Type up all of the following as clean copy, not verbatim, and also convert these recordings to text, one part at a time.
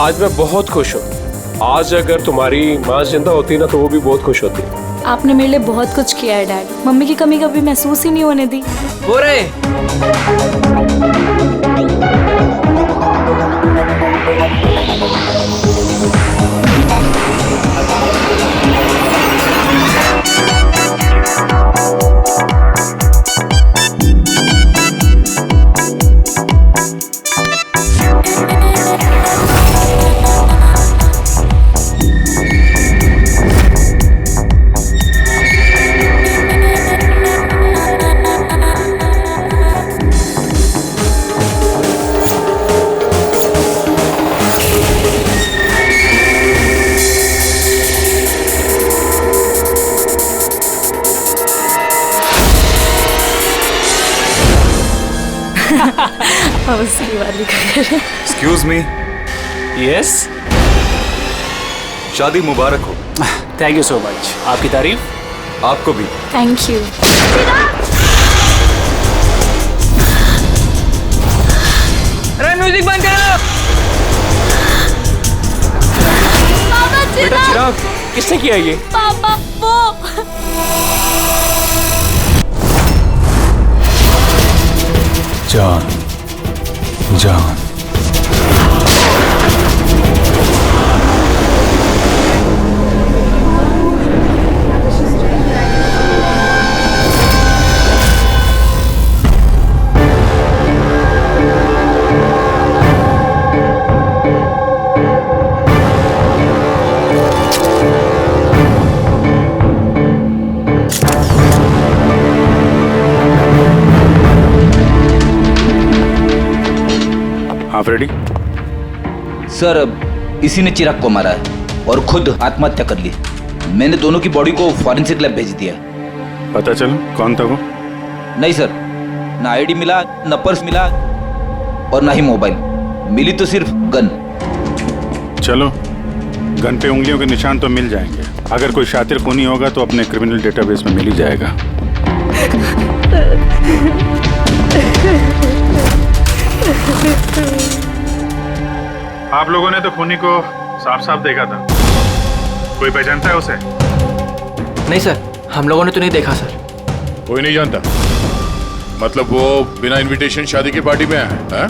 आज मैं बहुत खुश हूँ। आज अगर तुम्हारी माँ जिंदा होती ना तो वो भी बहुत खुश होती। आपने मेरे लिए बहुत कुछ किया है डैड। मम्मी की कमी कभी महसूस ही नहीं होने दी। हो रहे एक्सक्यूज मी। यस, शादी मुबारक हो। Thank you so much. आपकी तारीफ। आपको भी। Thank you. अरे म्यूजिक बंद करो। बेटा चिराग, किसने किया ये? पापा वो जान जान आप रेडी? सर, इसी ने चिराग को मारा है और खुद आत्महत्या कर ली। मैंने दोनों की बॉडी को फॉरेंसिक लैब भेज दिया। पता चला कौन था वो? नहीं सर, ना आईडी मिला, ना पर्स मिला और ना ही मोबाइल मिली, तो सिर्फ गन। चलो, गन पे उंगलियों के निशान तो मिल जाएंगे। अगर कोई शातिर खूनी होगा तो अपने क्रिमिनल डेटाबेस में मिल ही जाएगा। आप लोगों ने तो खूनी को साफ साफ देखा था। कोई पहचानता है उसे? नहीं सर, हम लोगों ने तो नहीं देखा सर। कोई नहीं जानता? मतलब वो बिना इनविटेशन शादी की पार्टी में है?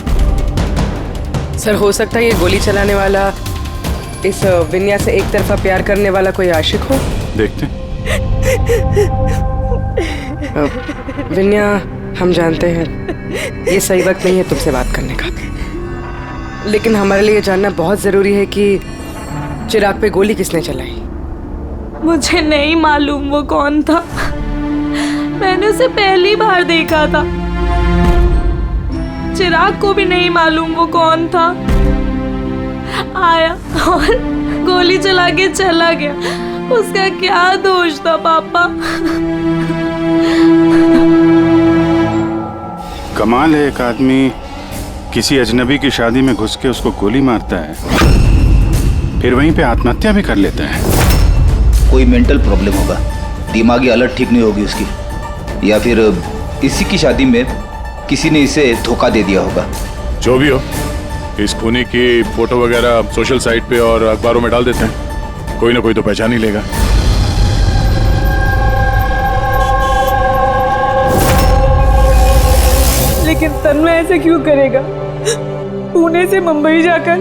सर, हो सकता है ये गोली चलाने वाला इस विन्या से एक तरफा प्यार करने वाला कोई आशिक हो। देखते। विन्या, हम जानते हैं ये सही वक्त नहीं है तुमसे बात करने का, लेकिन हमारे लिए जानना बहुत जरूरी है कि चिराग पे गोली किसने चलाई। मुझे नहीं मालूम वो कौन था। मैंने उसे पहली बार देखा था। चिराग को भी नहीं मालूम वो कौन था। आया और गोली चला के चला गया। उसका क्या दोष था पापा? कमाल है, एक आदमी किसी अजनबी की शादी में घुस के उसको गोली मारता है, फिर वहीं पे आत्महत्या भी कर लेता है। कोई मेंटल प्रॉब्लम होगा, दिमागी हालत ठीक नहीं होगी उसकी, या फिर इसी की शादी में किसी ने इसे धोखा दे दिया होगा। जो भी हो, इस खूनी की फोटो वगैरह सोशल साइट पे और अखबारों में डाल देते हैं। कोई ना कोई तो पहचान ही लेगा। लेकिन तन्मय ऐसे क्यों करेगा? पुणे से मुंबई जाकर,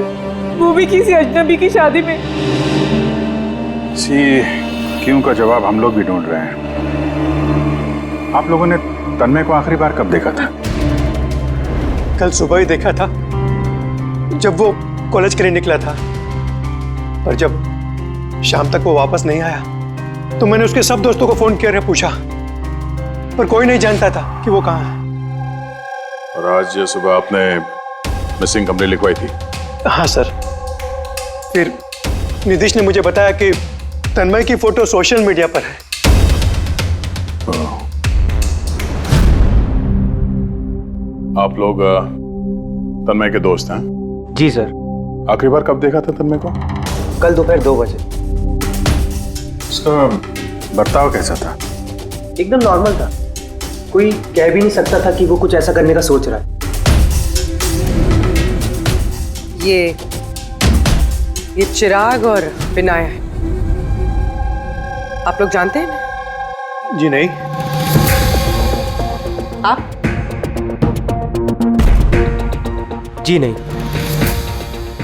वो भी किसी अजनबी की शादी में। इसी क्यों का जवाब हम लोग भी ढूंढ रहे हैं। आप लोगों ने तन्मय को आखिरी बार कब देखा था? कल सुबह ही देखा था, जब वो कॉलेज के लिए निकला था। पर जब शाम तक वो वापस नहीं आया तो मैंने उसके सब दोस्तों को फोन किया और पूछा, पर कोई नहीं जानता था कि वो कहाँ है। और आज सुबह आपने मिसिंग कंप्लेंट लिखवाई थी? हाँ सर। फिर निधीश ने मुझे बताया कि तन्मय की फोटो सोशल मीडिया पर है। आप लोग तन्मय के दोस्त हैं? जी सर। आखिरी बार कब देखा था तन्मय को? कल दोपहर 2 बजे। उसका बर्ताव कैसा था? एकदम नॉर्मल था। कोई कह भी नहीं सकता था कि वो कुछ ऐसा करने का सोच रहा है। ये ये चिराग और विनाया है। आप लोग जानते हैं ना? जी नहीं। आप? जी नहीं।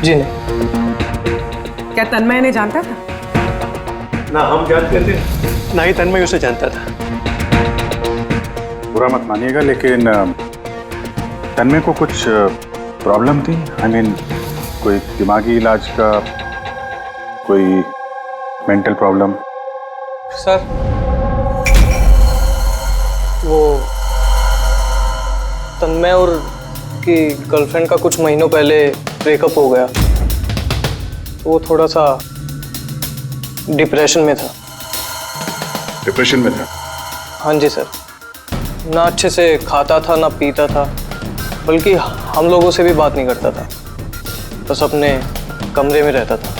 जी नहीं। क्या तन्मय इन्हें जानता था? ना हम जानते थे, ना ही तन्मय उसे जानता था। बुरा मत मानिएगा, लेकिन तन्मय को कुछ प्रॉब्लम थी। आई मीन कोई दिमागी इलाज का, कोई मेंटल प्रॉब्लम? सर वो तन्मय और की गर्लफ्रेंड का कुछ महीनों पहले ब्रेकअप हो गया, तो वो थोड़ा सा डिप्रेशन में था। डिप्रेशन में था? हाँ जी सर। ना अच्छे से खाता था ना पीता था, बल्कि हम लोगों से भी बात नहीं करता था, बस अपने कमरे में रहता था।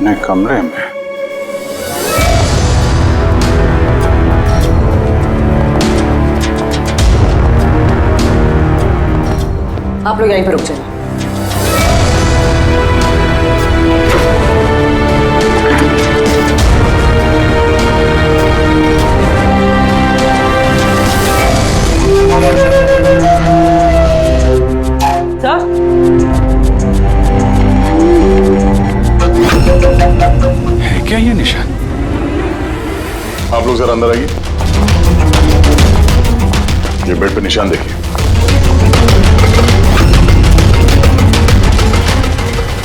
नहीं, कमरे में? आप लोग यहीं पर रुक जाना। है क्या ये निशान? आप लोग जरा अंदर आइए। ये बेड पे निशान देखिए।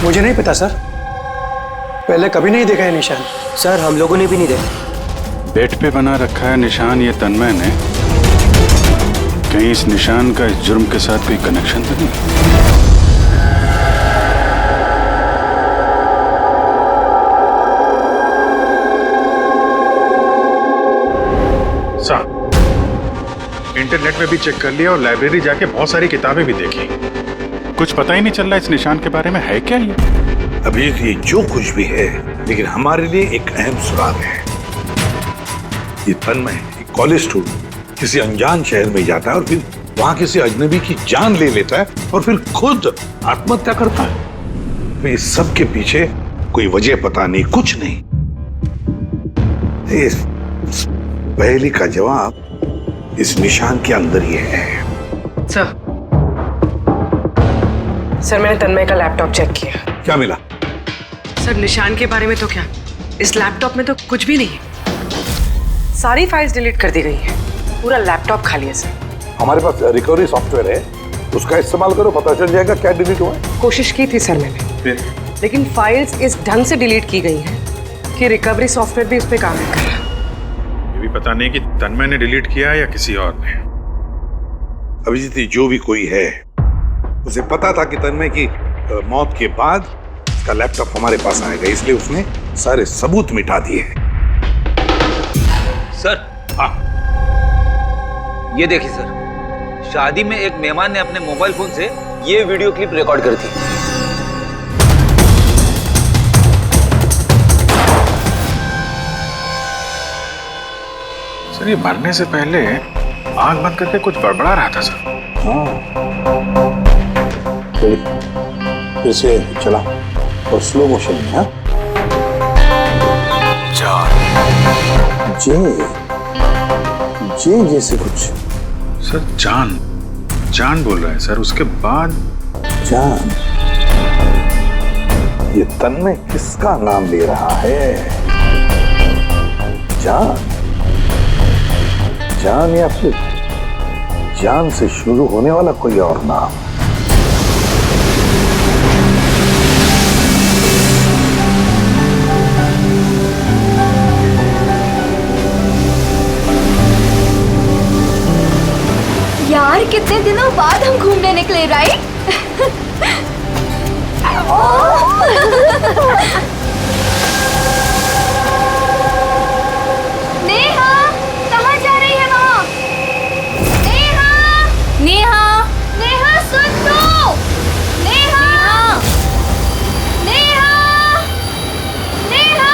मुझे नहीं पता सर, पहले कभी नहीं देखा है निशान। सर हम लोगों ने भी नहीं देखा। बेड पे बना रखा है निशान ये तन्मय ने। कहीं इस निशान का इस जुर्म के साथ कोई कनेक्शन तो नहीं? इंटरनेट में भी चेक कर लिया और लाइब्रेरी जाके बहुत सारी किताबें भी देखी, कुछ पता ही नहीं चल रहा इस निशान के बारे में। है क्या ये? अभी ये जो कुछ भी है, लेकिन हमारे लिए एक अहम सुराग है। ये तन्मय एक कॉलेज स्टूडेंट किसी अनजान शहर में जाता है और फिर वहां किसी अजनबी की जान ले लेता है और फिर खुद आत्महत्या करता है। तो इस सब के पीछे कोई वजह पता नहीं, कुछ नहीं। इस पहेली का जवाब इस निशान के अंदर ही है। सर मैंने तन्मय का लैपटॉप चेक किया। क्या मिला? सर निशान के बारे में तो क्या, इस लैपटॉप में तो कुछ भी नहीं है। सारी फाइल्स डिलीट कर दी गई हैं। पूरा लैपटॉप खाली है सर। हमारे पास रिकवरी सॉफ्टवेयर है, उसका इस्तेमाल करो, पता चल जाएगा क्या डिलीट हुआ है। कोशिश की थी सर मैंने, लेकिन फाइल्स इस ढंग से डिलीट की गई हैं कि रिकवरी सॉफ्टवेयर भी उस पर काम नहीं कर रहा। ये भी पता नहीं कि तन्मय ने डिलीट किया या किसी और ने। अभिजीत, जो भी कोई है, उसे पता था कि तन्मय की मौत के बाद उसका लैपटॉप हमारे पास आएगा, इसलिए उसने सारे सबूत मिटा दिए। सर हाँ, ये देखिए सर, शादी में एक मेहमान ने अपने मोबाइल फोन से ये वीडियो क्लिप रिकॉर्ड करी थी। सर ये मरने से पहले आंख बंद करके कुछ बड़बड़ा रहा था सर। हाँ, फिर से चला और स्लो मोशन में। हाँ, जे जैसे कुछ। सर जान जान बोल रहा है सर, उसके बाद जान। ये तन्मय किसका नाम ले रहा है? जान, जान या फिर जान से शुरू होने वाला कोई और नाम? यार कितने दिनों बाद हम घूमने निकले, राइट? नेहा, कहाँ जा रही है वहाँ? नेहा, नेहा, नेहा सुन तो। नेहा, नेहा, नेहा।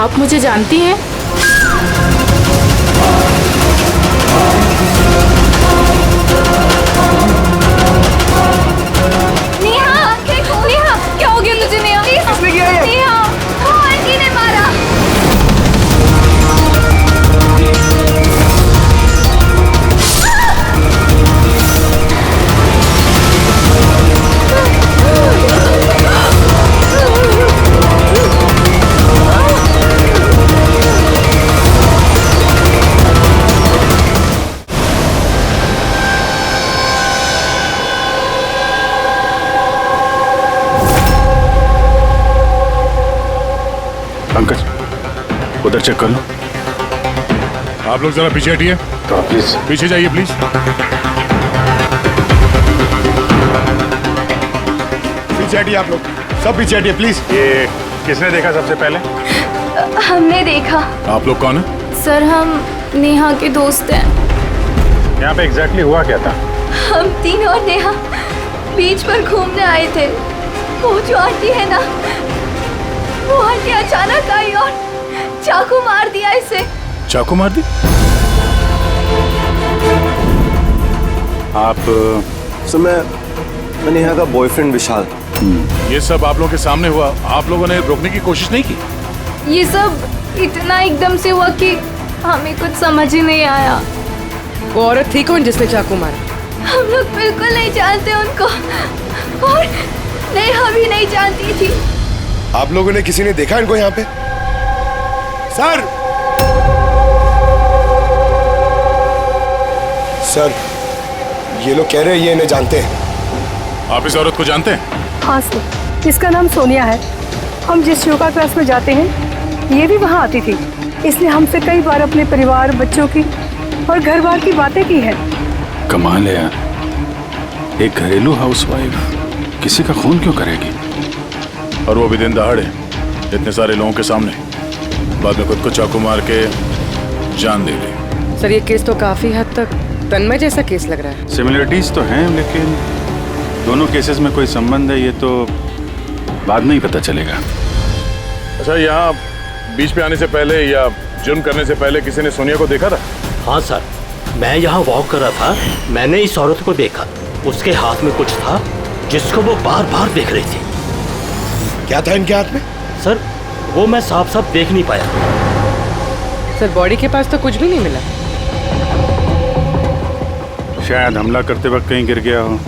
आप मुझे जानती हैं? नेहा, नेहा, क्या हो गया तुझे नेहा? किसने किया ये? नेहा, वो आंटी ने मारा। पंकज, उधर चेक कर लो। आप लोग जरा पीछे हटिए। तो प्लीज पीछे जाइए प्लीज। पीछे हटिए आप लोग, सब पीछे हटिए प्लीज। ये किसने देखा सबसे पहले? हमने देखा। आप लोग कौन है? सर, हम नेहा के दोस्त हैं। यहाँ पे एग्जैक्टली हुआ क्या था? हम तीनों और नेहा बीच पर घूमने आए थे। वो जो आंटी है ना, वो आंटी अचानक आई और चाकू मार दिया इसे। चाकू मार दी? आप सर, मैं नेहा का बॉयफ्रेंड विशाल। ये सब आप लोगों के सामने हुआ, आप लोगों ने रोकने की कोशिश नहीं की? ये सब इतना एकदम से हुआ कि हमें कुछ समझ ही नहीं आया। वो औरत थी कौन जिसने चाकू मारा? हम लोग बिल्कुल नहीं जानते उनको, और नेहा भी नहीं जानती थी। आप लोगों ने किसी ने देखा इनको यहाँ पे? सर, सर, ये लोग कह रहे हैं ये इन्हें जानते हैं। आप इस औरत को जानते हैं? हाँ सर, इसका नाम सोनिया है। हम जिस योगा क्लास में जाते हैं ये भी वहाँ आती थी। इसने हमसे कई बार अपने परिवार, बच्चों की और घर बार की बातें की है। कमाल है यार, एक घरेलू हाउसवाइफ किसी का खून क्यों करेगी? और वो भी दिन दहाड़े, इतने सारे लोगों के सामने, बाद में खुद को चाकू मार के जान दे ली। सर, ये केस तो काफी हद तक तन्मय जैसा केस लग रहा है। सिमिलरिटीज तो हैं, लेकिन दोनों केसेस में कोई संबंध है ये तो बाद में ही पता चलेगा। अच्छा, यहाँ बीच पे आने से पहले या जुर्म करने से पहले किसी ने सोनिया को देखा था? हाँ सर, मैं यहाँ वॉक कर रहा था, मैंने इस औरत को देखा। उसके हाथ में कुछ था जिसको वो बार बार देख रही थी। क्या था इनके हाथ में? सर, वो मैं साफ साफ देख नहीं पाया। सर, बॉडी के पास तो कुछ भी नहीं मिला। शायद हमला करते वक्त कहीं गिर गया हो,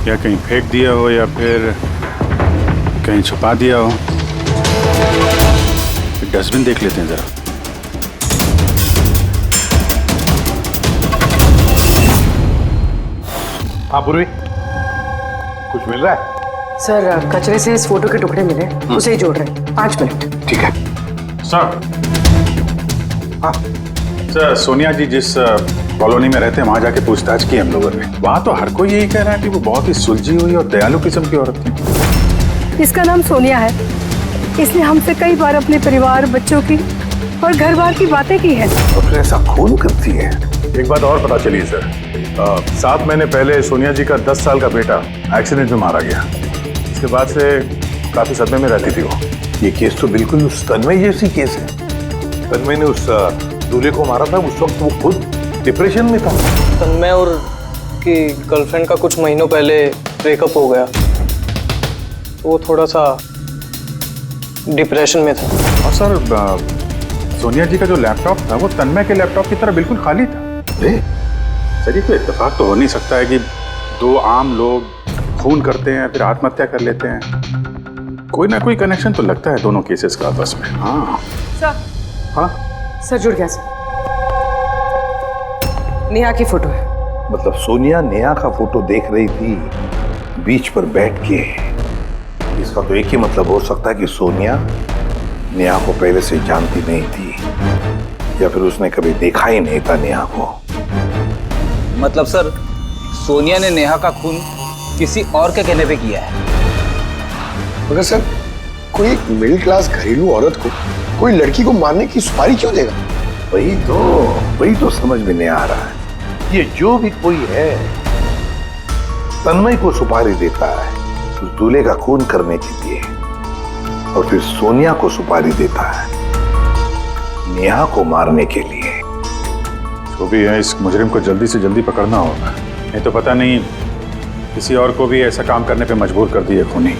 या कहीं फेंक दिया हो, या फिर कहीं छुपा दिया हो। डस्टबिन देख लेते हैं जरा। हाँ पूर्वी, कुछ मिल रहा है? सर, कचरे से इस फोटो के टुकड़े मिले, उसे ही जोड़ रहे हैं। 5 मिनट। ठीक है सर। हाँ सर, सोनिया जी जिस कॉलोनी में रहते हैं वहां जाके पूछताछ की हम लोगों ने। वहां तो हर कोई यही कह रहा है कि वो बहुत ही सुलझी हुई और दयालु किस्म की औरत थी। इसका नाम सोनिया है। इसने हमसे कई बार अपने परिवार, बच्चों की और घर बार की बातें की है। तो फिर ऐसा खून करती है? एक बात और पता चली सर, 7 महीने पहले सोनिया जी का 10 साल का बेटा एक्सीडेंट में मारा गया। इसके बाद से काफी सदमे में रहती थी वो। ये केस तो बिल्कुल उस तन्मय जैसी केस है। तन्मय ने उस दूल्हे को मारा था, उस वक्त वो खुद डिप्रेशन में था। तन्मय और की गर्लफ्रेंड का कुछ महीनों पहले ब्रेकअप हो गया, वो थोड़ा सा डिप्रेशन में था। और सर, सोनिया जी का जो लैपटॉप था वो तन्मय के लैपटॉप की तरह बिल्कुल खाली था। सर, ये तो इत्तेफाक तो हो नहीं सकता है कि 2 आम लोग खून करते हैं फिर आत्महत्या कर लेते हैं। कोई ना कोई कनेक्शन तो लगता है दोनों केसेस का आपस में। हाँ सर। हाँ सर, जुड़ गया सर। नेहा की फोटो है। मतलब सोनिया नेहा का फोटो देख रही थी बीच पर बैठ के। इसका तो एक ही मतलब हो सकता है कि सोनिया नेहा को पहले से जानती नहीं थी, या फिर उसने कभी देखा ही नहीं था नेहा को। मतलब सर, सोनिया ने नेहा का खून किसी और के कहने पे किया है। मगर सर, कोई एक मिडिल क्लास घरेलू औरत को कोई लड़की को मारने की सुपारी क्यों देगा? वही तो समझ में नहीं आ रहा है। ये जो भी कोई है तन्मय को सुपारी देता है उस दूल्हे का खून करने के लिए, और फिर सोनिया को सुपारी देता है नेहा को मारने के लिए। जो भी है, इस मुजरिम को जल्दी से जल्दी पकड़ना होगा, नहीं तो पता नहीं किसी और को भी ऐसा काम करने पे मजबूर कर दिए खूनी।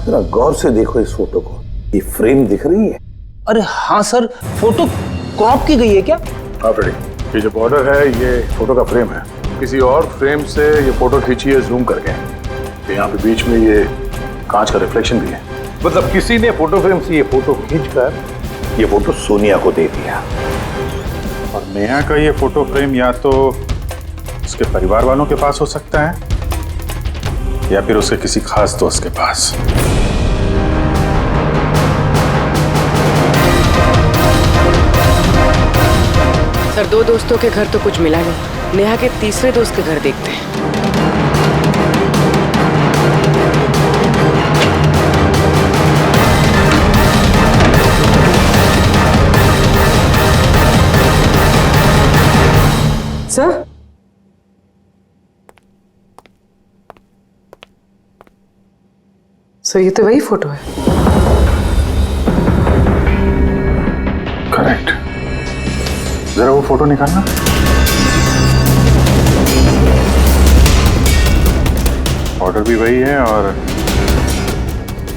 जरा गौर से देखो इस फोटो को, ये फ्रेम दिख रही है? अरे हाँ सर, फोटो क्रॉप की गई है क्या? हाँ फ्रेडी, ये जो बॉर्डर है ये फोटो का फ्रेम है, किसी और फ्रेम से ये फोटो खींची है जूम करके। यहाँ पे बीच में ये कांच का रिफ्लेक्शन भी है। मतलब किसी ने फोटो फ्रेम से ये फोटो खींचकर ये फोटो सोनिया को दे दिया। और नेहा का ये फोटो फ्रेम या तो उसके परिवार वालों के पास हो सकता है या फिर उसके किसी खास दोस्त के पास। सर, 2 दोस्तों के घर तो कुछ मिला नहीं, नेहा के तीसरे दोस्त के घर देखते हैं। सर, ये तो वही फोटो है। करेक्ट, जरा वो फोटो निकालना। ऑर्डर भी वही है और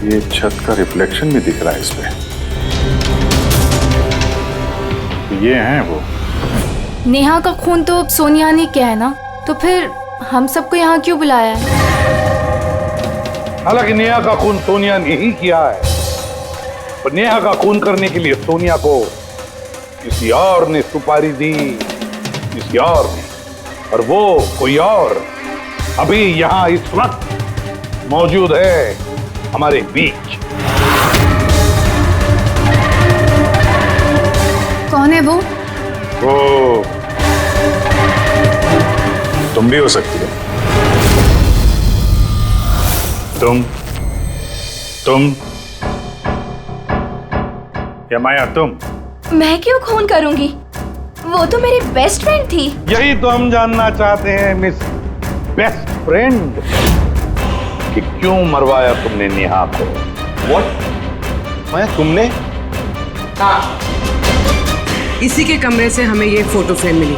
ये छत का रिफ्लेक्शन भी दिख रहा है इस पे। ये हैं वो। नेहा का खून तो सोनिया ने किया है ना, तो फिर हम सबको यहाँ क्यों बुलाया है? हालांकि नेहा का खून सोनिया ने ही किया है, पर नेहा का खून करने के लिए सोनिया को किसी और ने सुपारी दी, किसी और ने, और वो कोई और अभी यहाँ इस वक्त मौजूद है हमारे बीच। कौन है वो? तुम भी हो सकती हो। तुम या माया तुम? मैं क्यों खून करूंगी? वो तो मेरी बेस्ट फ्रेंड थी। यही तो हम जानना चाहते हैं मिस बेस्ट फ्रेंड, कि क्यों मरवाया तुमने नेहा को? व्हाट? माया तुमने? हाँ, इसी के कमरे से हमें ये फोटो फ्रेम मिली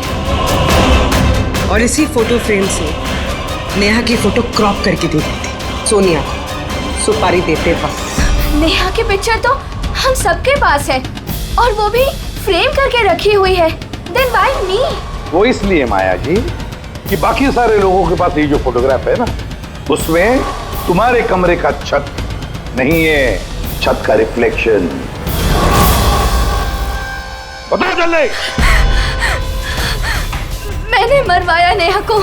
और इसी फोटो फ्रेम से नेहा की फोटो क्रॉप करके दी गई थी सोनिया को सुपारी देते वक्त। नेहा की पिक्चर तो हम सबके पास है और वो भी फ्रेम करके रखी हुई है। Then why me? वो इसलिए माया जी कि बाकी सारे लोगों के पास ये जो फोटोग्राफ है ना, उसमें तुम्हारे कमरे का छत नहीं है, छत का रिफ्लेक्शन। पता चले। मैंने मरवाया नेहा को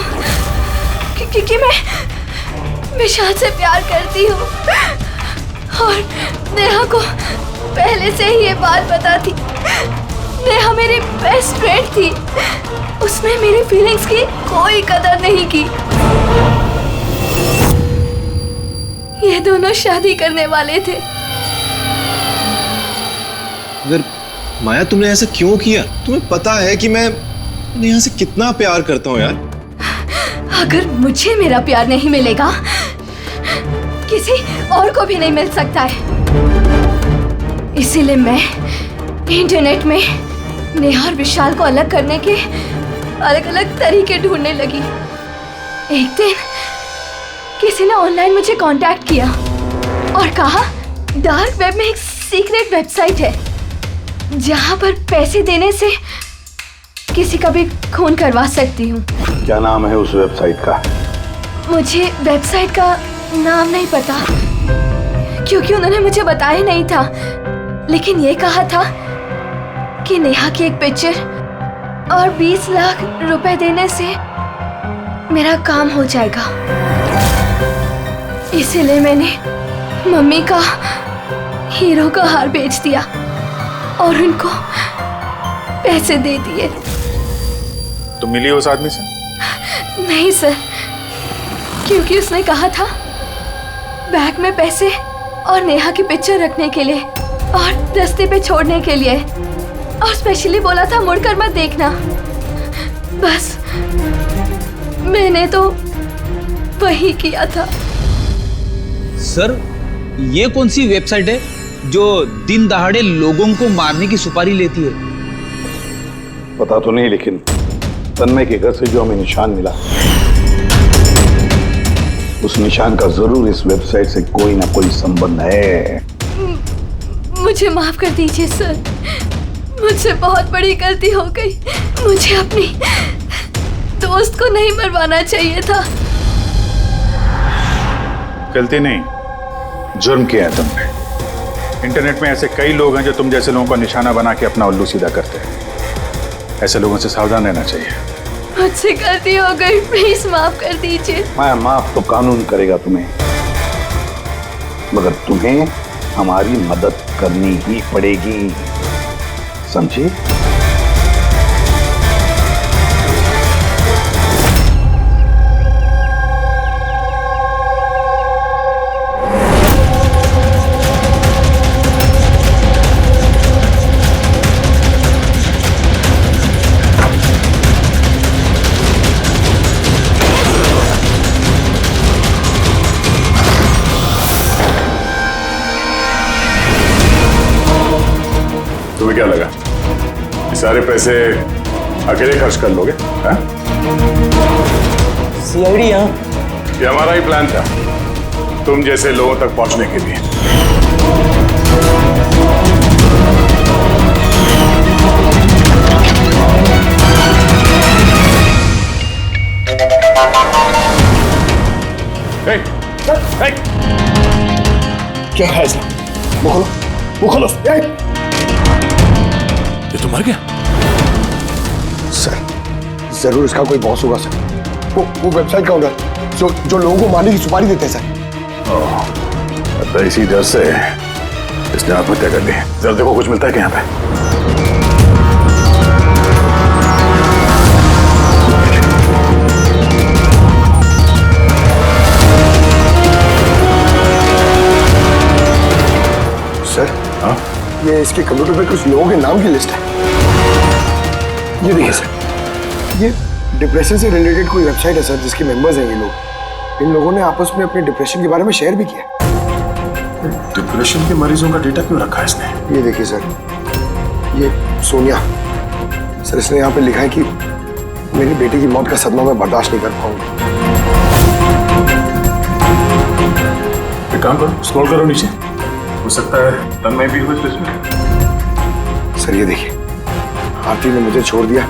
क्योंकि मैं विशाल से प्यार करती हूँ और नेहा को पहले से ही ये बात पता थी। नेहा मेरी बेस्ट फ्रेंड थी, उसने मेरी फीलिंग्स की कोई कदर नहीं की। ये दोनों शादी करने वाले थे। अगर माया तुमने ऐसा क्यों किया? तुम्हें पता है कि मैं नेहा से कितना प्यार करता हूँ यार। अगर मुझे मेरा प्यार नहीं मिलेगा, किसी और को भी नहीं मिल सकता है। इसीलिए मैं इंटरनेट में नेहा और विशाल को अलग करने के अलग अलग तरीके ढूंढने लगी। एक दिन किसी ने ऑनलाइन मुझे कांटेक्ट किया और कहा डार्क वेब में एक सीक्रेट वेबसाइट है जहां पर पैसे देने से किसी का भी खून करवा सकती हूँ। क्या नाम है उस वेबसाइट का? मुझे वेबसाइट का नाम नहीं पता क्योंकि उन्होंने मुझे बताया नहीं था, लेकिन ये कहा था कि नेहा की एक पिक्चर और 20 लाख रुपए देने से मेरा काम हो जाएगा। इसीलिए मैंने मम्मी का हीरो का हार बेच दिया और उनको पैसे दे दिए। तुम मिली उस आदमी से? नहीं सर, क्योंकि उसने कहा था बैग में पैसे और नेहा की पिक्चर रखने के लिए और रास्ते पे छोड़ने के लिए, और स्पेशली बोला था मुड़कर मत देखना। बस मैंने तो वही किया था। सर, ये कौन सी वेबसाइट है जो दिन दहाड़े लोगों को मारने की सुपारी लेती है? पता तो नहीं, लेकिन तन्मय के घर से जो हमें निशान मिला, उस निशान का जरूर इस वेबसाइट से कोई ना कोई संबंध है। मुझे माफ कर दीजिए सर, मुझसे बहुत बड़ी गलती हो गई। मुझे अपनी दोस्त को नहीं मरवाना चाहिए था। गलती नहीं, जुर्म किया है तुमने। इंटरनेट में ऐसे कई लोग हैं जो तुम जैसे लोगों का निशाना बना के अपना उल्लू सीधा करते हैं। ऐसे लोगों से सावधान रहना चाहिए। मुझसे गलती हो गई, प्लीज माफ कर दीजिए। मैं माफ तो कानून करेगा तुम्हें, मगर तुम्हें हमारी मदद करनी ही पड़ेगी, समझे? तुम्हें क्या लगा ये सारे पैसे अकेले खर्च कर लोगे? सीआईडी यहाँ? ये हमारा ही प्लान था, तुम जैसे लोगों तक पहुंचने के लिए। क्या है इसका? वो खोलो। ये तो मर गया। सर, जरूर इसका कोई बॉस होगा सर। वो वेबसाइट का ओनर जो लोगों को मारने की सुपारी देते हैं सर। तो इसी डर से इसने आत्महत्या कर ली। जरा देखो कुछ मिलता है क्या यहाँ पे? सर, हाँ? ये इसके कंप्यूटर पे कुछ लोगों के नाम की लिस्ट है। ये देखिए सर, ये डिप्रेशन से रिलेटेड कोई वेबसाइट है सर, जिसके मेंबर्स हैं ये लोग। इन लोगों ने आपस में अपने डिप्रेशन के बारे में शेयर भी किया। डिप्रेशन के मरीजों का डेटा क्यों रखा है इसने? ये देखिए सर, ये सोनिया सर, इसने यहाँ पे लिखा है कि मेरी बेटी की मौत का सदमा मैं बर्दाश्त नहीं कर पाऊंगी। एक काम करो, स्क्रॉल करो नीचे, हो सकता है तन्मय भी हो इस लिस्ट में। सर ये देखिए, आरती ने मुझे छोड़ दिया।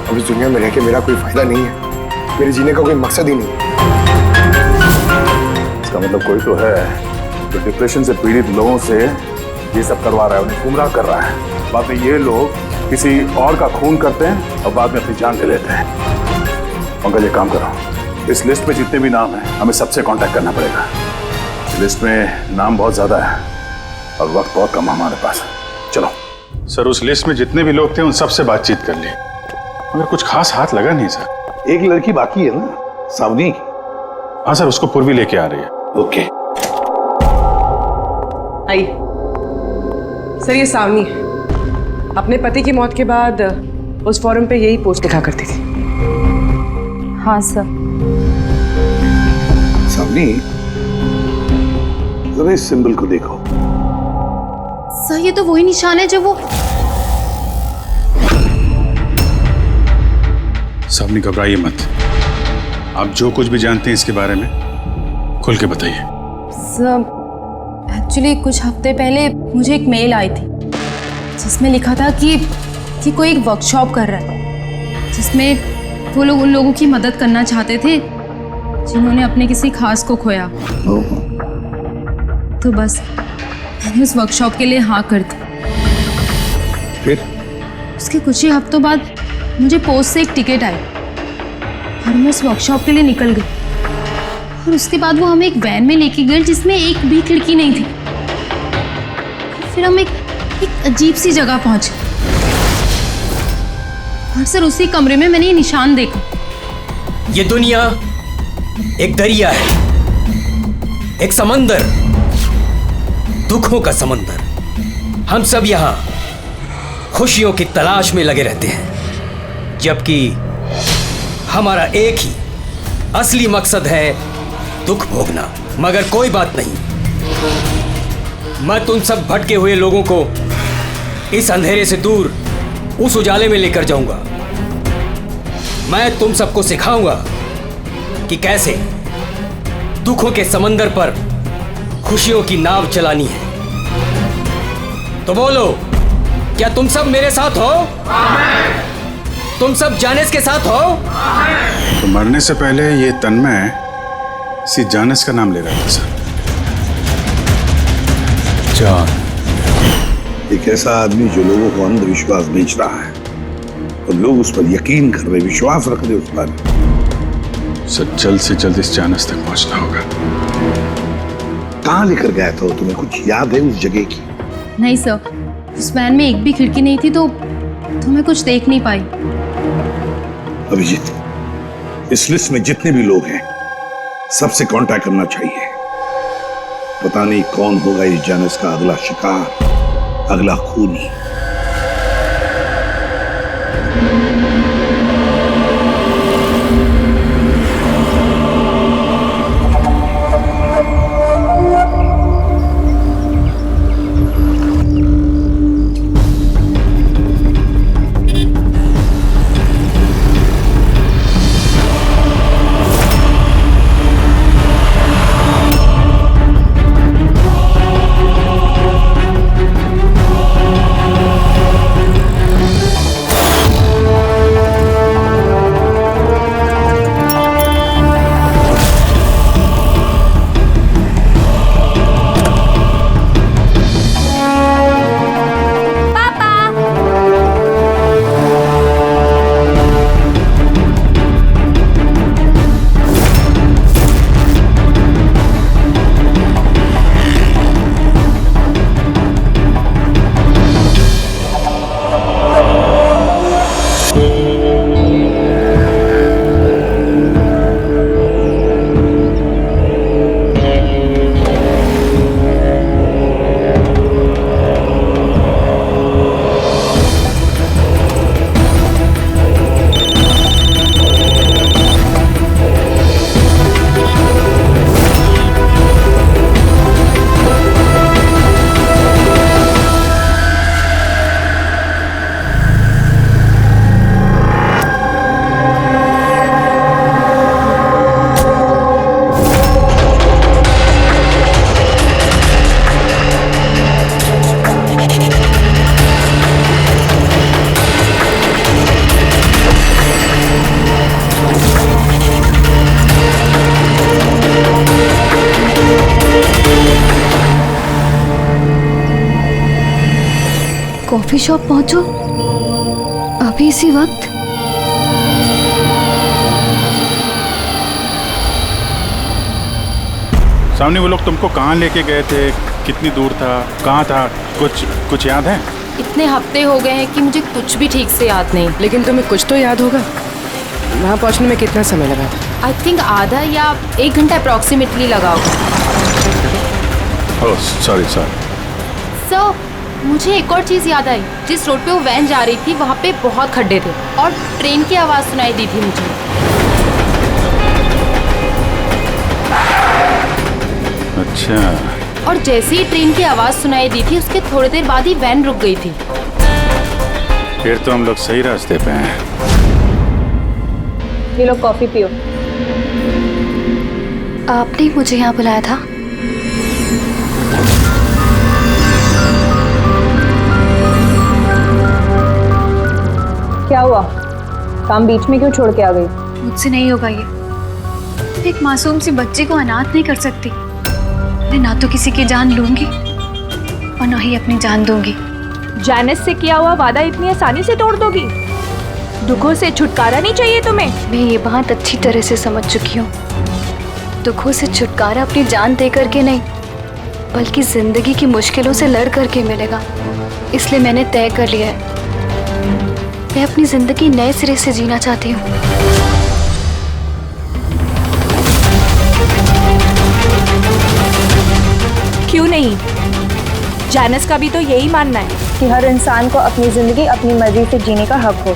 अब इस दुनिया में रह के मेरा कोई फायदा नहीं है, मेरे जीने का कोई मकसद ही नहीं है। इसका मतलब कोई तो है जो डिप्रेशन से पीड़ित लोगों से ये सब करवा रहा है, उन्हें गुमराह कर रहा है। बाद में ये लोग किसी और का खून करते हैं और बाद में अपनी जान ले लेते हैं। पंकज, एक काम करो, इस लिस्ट में जितने भी नाम हैं हमें सबसे कांटेक्ट करना पड़ेगा। इस लिस्ट में नाम बहुत ज्यादा है और वक्त बहुत कम है हमारे पास। चलो सर, उस लिस्ट में जितने भी लोग थे उन सबसे बातचीत कर ली, मगर कुछ खास हाथ लगा नहीं सर। एक लड़की बाकी है ना, सावनी? हाँ सर, उसको पूर्वी लेके आ रही है। ओके। आई सर, ये सावनी है। अपने पति की मौत के बाद उस फोरम पे यही पोस्ट लिखा करती थी। हाँ सर। सावनी, जरा इस सिंबल को देखो। सर, ये तो वही निशान है जो वो... सावनी, घबराइए मत। आप जो कुछ भी जानते हैं इसके बारे में खुल के बताइए। सर, एक्चुअली कुछ हफ्ते पहले मुझे एक मेल आई थी जिसमें लिखा था कि कोई एक वर्कशॉप कर रहा है जिसमें वो लोग उन लोगों की मदद करना चाहते थे जिन्होंने अपने किसी खास को खोया। तो बस मैंने उस वर्कशॉप के लिए हाँ कर दी। फिर उसके कुछ ही हफ्तों बाद मुझे पोस्ट से एक टिकट आई और मैं उस वर्कशॉप के लिए निकल गई। और उसके बाद वो हमें एक वैन में लेके गए जिसमें एक भी खिड़की नहीं थी। फिर हम एक अजीब सी जगह पहुंचे और सर उसी कमरे में मैंने ये निशान देखा। ये दुनिया एक दरिया है, एक समंदर, दुखों का समंदर। हम सब यहाँ खुशियों की तलाश में लगे रहते हैं, जबकि हमारा एक ही असली मकसद है दुख भोगना। मगर कोई बात नहीं, मैं तुम सब भटके हुए लोगों को इस अंधेरे से दूर उस उजाले में लेकर जाऊंगा। मैं तुम सबको सिखाऊंगा कि कैसे दुखों के समंदर पर खुशियों की नाव चलानी है। तो बोलो, क्या तुम सब मेरे साथ हो? तुम सब जानिस के साथ हो? तो मरने से पहले ये तन्मय इसी जानिस का नाम ले रहा था सर। जान, एक ऐसा आदमी जो लोगों को अंधविश्वास बेच रहा है और लोग उस पर यकीन कर रहे, विश्वास रख रहे उस पर। सर जल्द से जल्द इस जानिस तक पहुंचना होगा। कहाँ लेकर गया था? तुम्हें कुछ याद है उस जगह की? नहीं सर, उस वैन में एक भी खिड़की नहीं थी तो मैं कुछ देख नहीं पाई। अभिजीत, इस लिस्ट में जितने भी लोग हैं सबसे कांटेक्ट करना चाहिए। पता नहीं कौन होगा इस जानिस का अगला शिकार, अगला खूनी। कॉफी शॉप पहुंचो अभी इसी वक्त? सामने वो लोग तुमको कहाँ लेके गए थे, कितनी दूर था, कहाँ था, कुछ याद है? इतने हफ्ते हो गए हैं कि मुझे कुछ भी ठीक से याद नहीं। लेकिन तुम्हें कुछ तो याद होगा। वहाँ पहुँचने में कितना समय लगा था? आई थिंक आधा या 1 घंटा अप्रॉक्सीमेटली लगा होगा। Oh sorry. सर, मुझे एक और चीज़ याद आई। जिस रोड पे वो वैन जा रही थी वहाँ पे बहुत खड्डे थे और ट्रेन की आवाज़ सुनाई दी थी मुझे। अच्छा। और जैसे ही ट्रेन की आवाज़ सुनाई दी थी उसके थोड़ी देर बाद ही वैन रुक गई थी। फिर तो हम लोग सही रास्ते पे हैं। ये लो कॉफी पियो। आपने मुझे यहाँ बुलाया था? क्या हुआ? काम बीच में क्यों छोड़ के आ गई? मुझसे नहीं होगा ये। एक मासूम सी बच्ची को अनाथ नहीं कर सकती। मैं ना तो किसी की जान लूंगी और ना ही अपनी जान दूंगी। जानिस से किया हुआ वादा इतनी आसानी से तोड़ दोगी? दुखों से छुटकारा नहीं चाहिए तुम्हें? मैं ये बात अच्छी तरह से समझ चुकी हूँ। दुखों से छुटकारा अपनी जान दे करके नहीं, बल्कि जिंदगी की मुश्किलों से लड़ करके मिलेगा। इसलिए मैंने तय कर लिया है, मैं अपनी जिंदगी नए सिरे से जीना चाहती हूँ। क्यों नहीं? जानिस का भी तो यही मानना है कि हर इंसान को अपनी जिंदगी अपनी मर्जी से जीने का हक हो।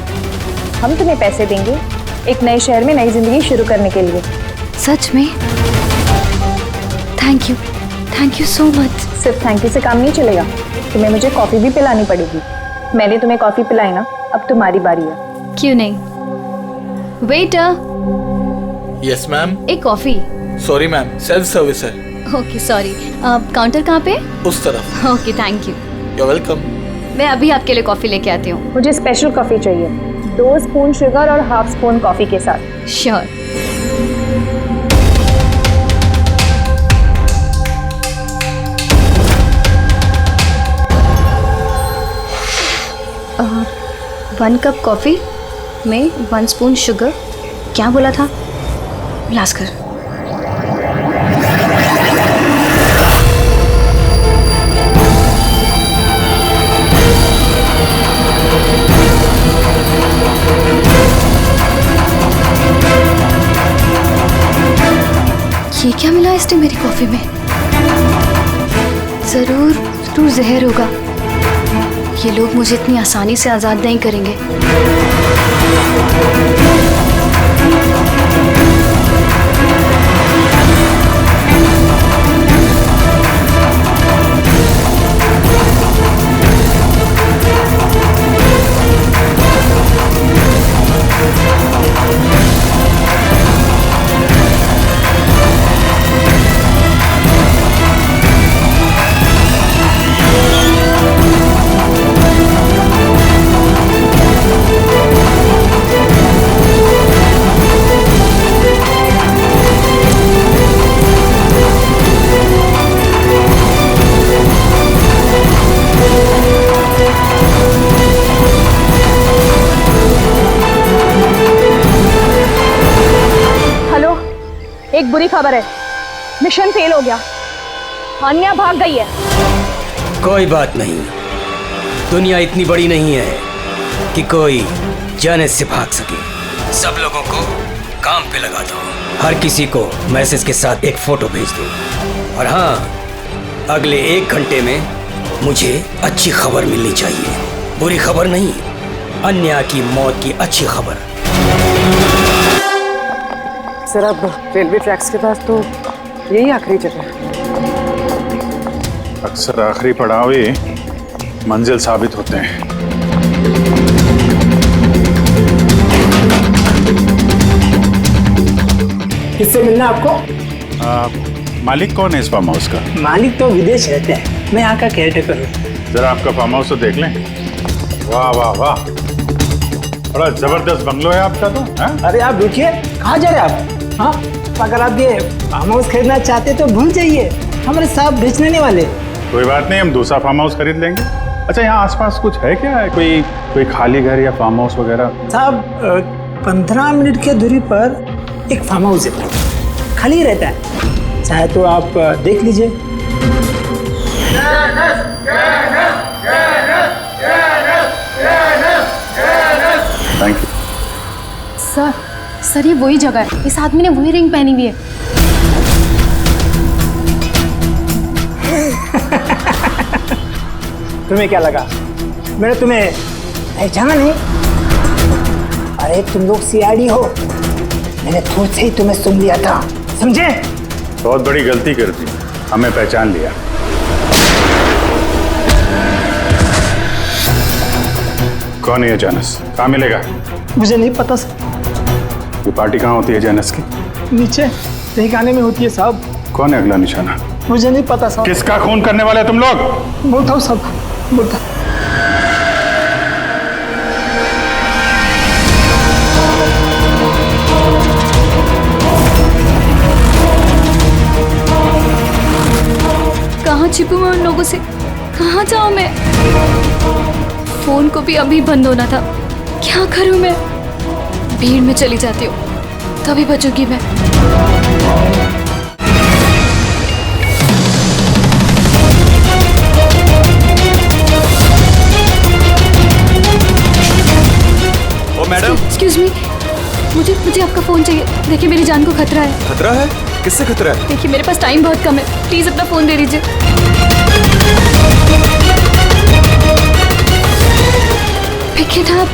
हम तुम्हें पैसे देंगे एक नए शहर में नई जिंदगी शुरू करने के लिए। सच में? Thank you so much. सिर्फ थैंक यू से काम नहीं चलेगा, तुम्हें मुझे कॉफी भी पिलानी पड़ेगी। मैंने तुम्हें कॉफी पिलाई ना, अब तुम्हारी बारी है। क्यों नहीं? Waiter, yes ma'am. एक coffee. Sorry ma'am, self service है। ओके सॉरी, काउंटर कहाँ पे? उस तरफ। Okay thank you. You're welcome. मैं अभी आपके लिए कॉफी लेके आती हूँ। मुझे स्पेशल कॉफी चाहिए, 2 स्पून शुगर और हाफ स्पून कॉफी के साथ। श्योर। वन कप कॉफी में 1 स्पून शुगर। क्या बोला था? लास्कर। ये क्या मिला इसने मेरी कॉफी में? जरूर जहर होगा। ये लोग मुझे इतनी आसानी से आजाद नहीं करेंगे। एक बुरी खबर है, मिशन फेल हो गया। अन्या भाग गई है। कोई बात नहीं, दुनिया इतनी बड़ी नहीं है कि कोई जाने से भाग सके। सब लोगों को काम पे लगा दो, हर किसी को मैसेज के साथ एक फोटो भेज दो। और हाँ, अगले 1 घंटे में मुझे अच्छी खबर मिलनी चाहिए। बुरी खबर नहीं, अन्या की मौत की अच्छी खबर। सर अब रेलवे ट्रैक्स के पास तो यही आखिरी जगह है। अक्सर आखिरी पड़ाव ही मंजिल साबित होते हैं। किससे मिलना आपको? मालिक कौन है इस फार्म हाउस का? मालिक तो विदेश रहते हैं, मैं यहाँ का केयरटेकर हूँ। जरा आपका फार्म हाउस तो देख लें। वाह वाह वाह, बड़ा जबरदस्त बंगलो है आपका तो। अरे आप रुकिए, कहाँ जा रहे हैं आप? हाँ, अगर आप ये फार्म हाउस खरीदना चाहते तो भूल जाइए, हमारे साहब बेचने नहीं वाले। कोई बात नहीं, हम दूसरा फार्म हाउस खरीद लेंगे। अच्छा, यहाँ आसपास कुछ है क्या? कोई खाली घर या फार्म हाउस वगैरह? साहब 15 मिनट की दूरी पर एक फार्म हाउस है, खाली रहता है, चाहे तो आप देख लीजिए। Thank you. सर ये वही जगह है, इस आदमी ने वही रिंग पहनी हुई है। तुम्हें क्या लगा मैंने तुम्हें पहचाना नहीं? अरे तुम लोग सीआईडी हो, मैंने खुद से ही तुम्हें सुन लिया था, समझे? बहुत बड़ी गलती कर दी, हमें पहचान लिया। कौन है ये जानस? कहाँ मिलेगा? मुझे नहीं पता सर। ये पार्टी कहाँ होती है जानस की? नीचे तहखाने में होती है साहब। कौन है अगला निशाना? मुझे नहीं पता साहब। किसका खून करने वाले तुम लोग? बोलता हूँ साहब, बोलता। कहाँ छिपूं मैं उन लोगों से? कहाँ जाऊँ मैं? फोन को भी अभी बंद होना था। क्या करूँ मैं? भीड़ में चली जाती हूँ, तभी बचूंगी मैं। ओ मैडम, एक्सक्यूज मी, मुझे आपका फोन चाहिए। देखिए मेरी जान को खतरा है। खतरा है? किससे खतरा है? देखिए मेरे पास टाइम बहुत कम है, प्लीज अपना फोन दे दीजिए। Pick it up.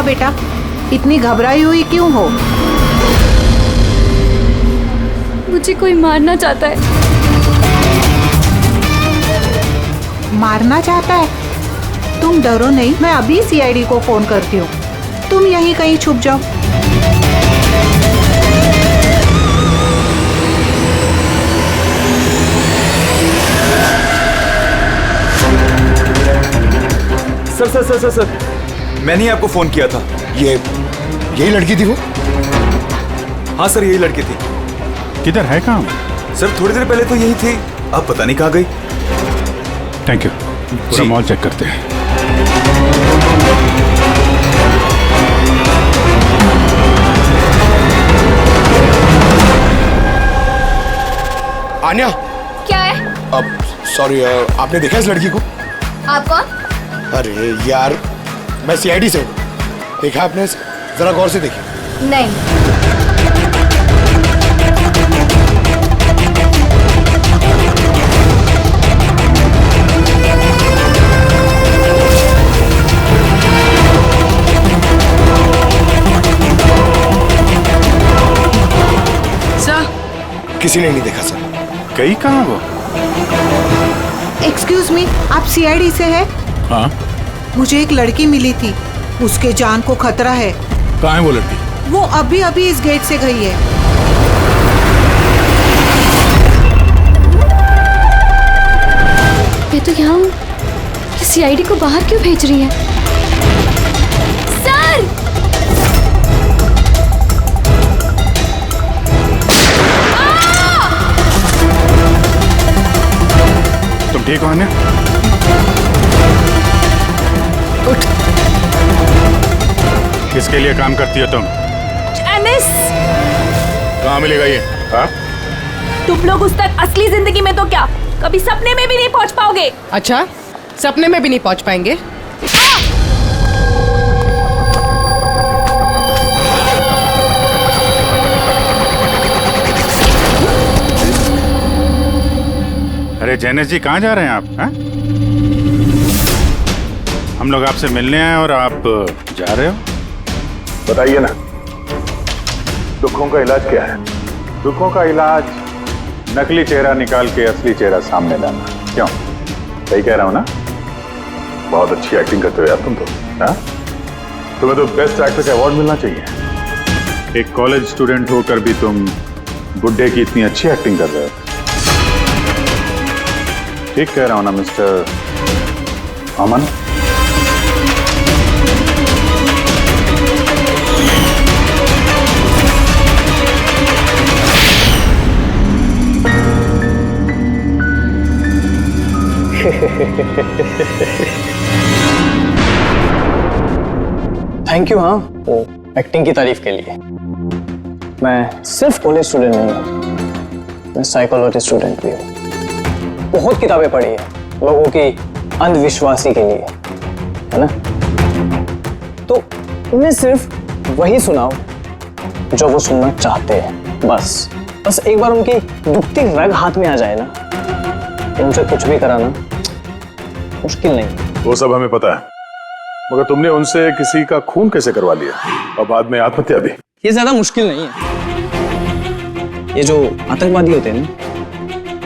हुआ बेटा? इतनी घबराई हुई क्यों हो? मुझे कोई मारना चाहता है। मारना चाहता है? तुम डरो नहीं, मैं अभी सीआईडी को फोन करती हूँ। तुम यहीं कहीं छुप जाओ। Sir sir sir sir sir, मैंने ही आपको फोन किया था। यही लड़की थी वो? हाँ सर, यही लड़की थी। किधर है काम? सर थोड़ी देर पहले तो यही थी, अब पता नहीं कहाँ गई। Thank you. पूरा मॉल चेक करते हैं। आन्या। क्या है? अब सॉरी, आपने देखा इस लड़की को? आप कौन? अरे यार, मैं सीआईडी से हूँ। देखा आपने? जरा गौर से देखिए। नहीं। किसी ने नहीं देखा सर। कहीं कहाँ वो? एक्सक्यूज मी, आप सीआईडी से है? हाँ। मुझे एक लड़की मिली थी, उसके जान को खतरा है। कहाँ है वो लड़की? वो अभी अभी इस गेट से गई है। मैं तो यहाँ हूँ, सीआईडी को बाहर क्यों भेज रही है? सर! तुम ठीक हो आन्या? उठ। किसके लिए काम करती हो तुम? जैनिस! कहाँ मिलेगा ये? हाँ? तुम लोग उस तक असली जिंदगी में तो क्या, कभी सपने में भी नहीं पहुंच पाओगे। अच्छा, सपने में भी नहीं पहुंच पाएंगे? अरे जैनेश जी, कहाँ जा रहे हैं आप? हाँ? हम लोग आपसे मिलने आए और आप जा रहे हो? बताइए ना, दुखों का इलाज क्या है? दुखों का इलाज नकली चेहरा निकाल के असली चेहरा सामने लाना। क्यों? सही कह रहा हूं ना? बहुत अच्छी एक्टिंग करते हो यार तुम तो। हाँ? तुम्हें तो बेस्ट एक्टर का अवार्ड मिलना चाहिए। एक कॉलेज स्टूडेंट होकर भी तुम बुड्ढे की इतनी अच्छी एक्टिंग कर रहे हो। ठीक कह रहा हूं ना मिस्टर अमन? Thank you. हाँ, वो एक्टिंग की तारीफ के लिए। मैं सिर्फ कॉलेज स्टूडेंट नहीं हूँ, मैं साइकोलॉजी स्टूडेंट भी हूँ। बहुत किताबें पढ़ी है लोगों की अंधविश्वासी के लिए, है ना? तो उन्हें सिर्फ वही सुनाओ जो वो सुनना चाहते हैं। बस एक बार उनकी दुखती रग हाथ में आ जाए ना, उनसे कुछ भी कराना मुश्किल नहीं। वो सब हमें पता है, मगर तुमने उनसे किसी का खून कैसे करवा लिया और बाद में आत्महत्या भी? ये ज्यादा मुश्किल नहीं है। ये जो आतंकवादी होते हैं ना,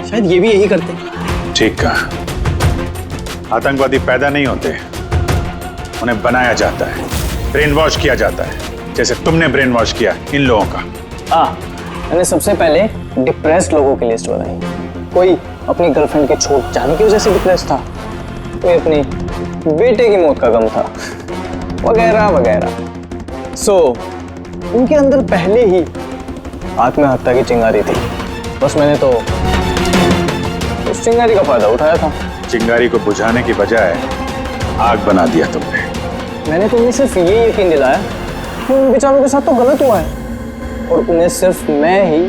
शायद ये भी यही करते हैं। ठीक कहा। आतंकवादी पैदा नहीं होते, उन्हें बनाया जाता है, ब्रेन वॉश किया जाता है, जैसे तुमने ब्रेन वॉश किया इन लोगों का। मैंने सबसे पहले डिप्रेस्ड लोगों की लिस्ट बनाई। कोई अपनी गर्लफ्रेंड के छूट जाने की वजह से डिप्रेस था, कोई अपनी बेटे की मौत का गम था, वगैरह वगैरह। सो उनके अंदर पहले ही आत्महत्या की चिंगारी थी। बस मैंने तो उस चिंगारी का फायदा उठाया था। चिंगारी को बुझाने की बजाय आग बना दिया तुमने। मैंने तो उन्हें सिर्फ ये यकीन दिलाया कि उन बेचारों के साथ तो गलत हुआ है और उन्हें सिर्फ मैं ही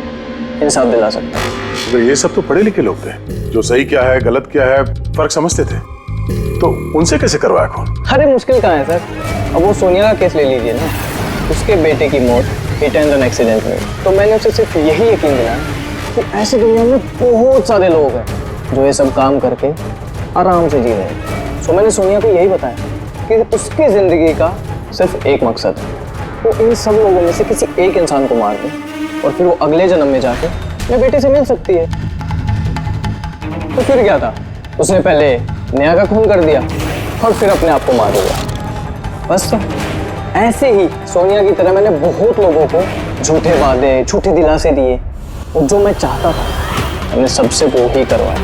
इंसाफ दिला सकता हूँ। तो ये सब तो पढ़े लिखे लोग थे, जो सही क्या है गलत क्या है फर्क समझते थे, तो उनसे कैसे करवाया खून? अरे मुश्किल कहाँ है सर? अब वो सोनिया का केस ले लीजिए ना, उसके बेटे की मौत हिट एंड रन एक्सीडेंट में। तो मैंने उसे सिर्फ यही यकीन दिलाया कि ऐसे दुनिया में बहुत सारे लोग हैं जो ये सब काम करके आराम से जी रहे हैं। सो मैंने सोनिया को यही बताया कि उसकी जिंदगी का सिर्फ एक मकसद है, वो इन सब लोगों में से किसी एक इंसान को मार दे और फिर वो अगले जन्म में जाके मेरे बेटे से मिल सकती है। तो फिर क्या था, उसने पहले नेहा का खून कर दिया और फिर अपने आप को मार दिया। बस तो ऐसे ही सोनिया की तरह मैंने बहुत लोगों को झूठे वादे, झूठे दिलासे दिए और जो मैं चाहता था मैंने सबसे वो ही करवाया।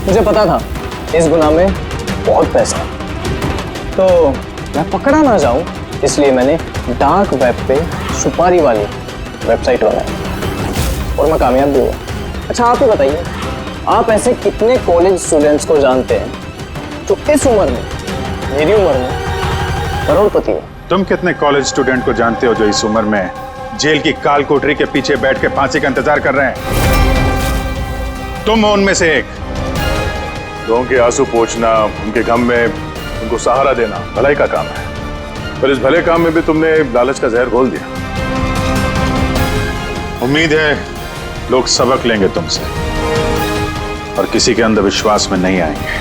मुझे पता था इस गुनाह में बहुत पैसा है, तो मैं पकड़ा ना जाऊं इसलिए मैंने डार्क वेब पे सुपारी वाली वेबसाइट बनाई और मैं कामयाब भी हुआ। अच्छा आप ही बताइए, आप ऐसे कितने कॉलेज स्टूडेंट्स को जानते हैं जो इस उम्र में, मेरी उम्र में, करोड़पति है? तुम कितने कॉलेज स्टूडेंट को जानते हो जो इस उम्र में जेल की काल कोठरी के पीछे बैठ के फांसी का इंतजार कर रहे हैं? तुम हो उनमें से एक। लोगों के आंसू पोंछना, उनके गम में उनको सहारा देना भलाई का काम है, पर इस भले काम में भी तुमने लालच का जहर घोल दिया। उम्मीद है लोग सबक लेंगे तुमसे और किसी के अंधविश्वास में नहीं आएंगे।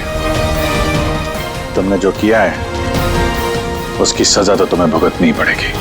तुमने जो किया है उसकी सजा तो तुम्हें भुगतनी पड़ेगी।